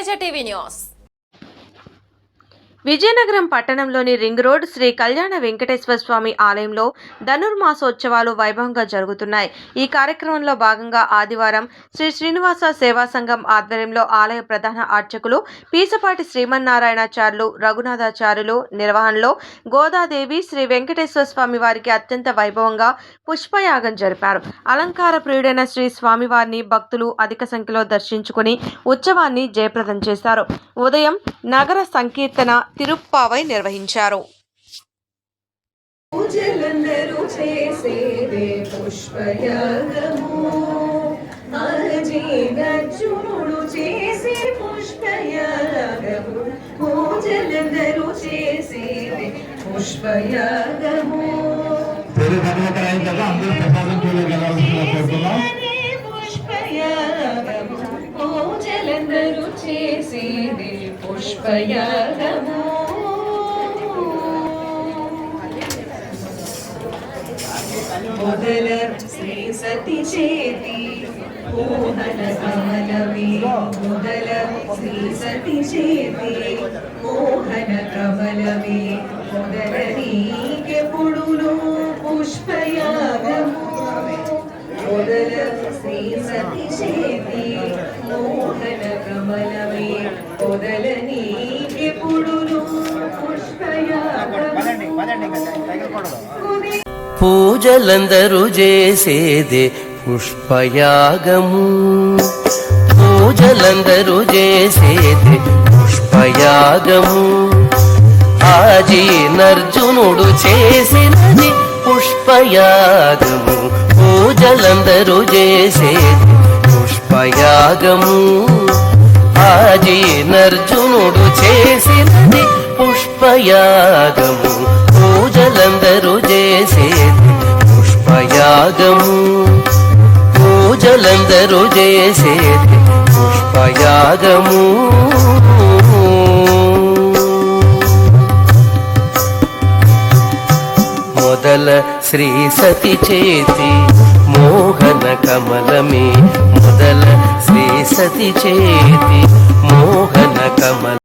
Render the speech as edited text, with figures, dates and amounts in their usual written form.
Teja TV news. Vizianagaram పట్టణంలోని ring road Shri కళ్యాణ వెంకటేశ్వర స్వామి ఆలయంలో ధనుర్మాసోత్సవాలు వైభవంగా జరుగుతున్నాయి. ఈ కార్యక్రమంలో భాగంగా ఆదివారం శ్రీ శ్రీనివాస సేవా సంఘం ఆధ్వర్యంలో ఆలయ ప్రధాన అర్చకులు పీసపాటి శ్రీమన్నారాయణాచార్యులు, రఘునాథాచార్యులు నిర్వహణలో గోదాదేవి శ్రీ వెంకటేశ్వర స్వామి వారికి అత్యంత వైభవంగా పుష్పయాగం జరిపారు. అలంకార ప్రియుడైన శ్రీ స్వామివారిని భక్తులు అధిక సంఖ్యలో దర్శించుకుని ఉత్సవాన్ని జయప్రదం చేశారు. ఉదయం నగర సంకీర్తన తిరుప్పావై నిర్వహించారు. పూజలందరూ చేసేదే పుష్పయాగము, అర్జునుడు చేసే పుష్పయాగము. పూజలందరూ చేసేదే పుష్పయాగము, పుష్పయాగము. పూజలందరూ చేసేదే పుష్పయాగము. మొదల శ్రీ సతి చేతి మోహన కమలమే, మొదల శ్రీ సతి చేతి మోహన కమలమే. మొదల నీకెప్పుడును పుష్పయాగము, మొదల శ్రీ సతి చేతి మోహన కమలమే. మొదల నీకెప్పుడును పుష్పయాగము. పూజలందరూ చేసేదే పుష్పయాగము, పూజలందరూ చేసేదే పుష్పయాగము. ఆజీనర్జునుడు చేసినది పుష్పయాగము, పూజలందరూ చేసేది పుష్పయాగము. ఆజీనర్జునుడు చేసినది పుష్పయాగము, పూజలందరూ చేసేది పుష్పయాగము, పూజలందరూ చేసేది పుష్పయాగము. మొదల శ్రీ సతి చేతి మోహన కమలమే, మొదల శ్రీ సతి చేతి మోహన కమల.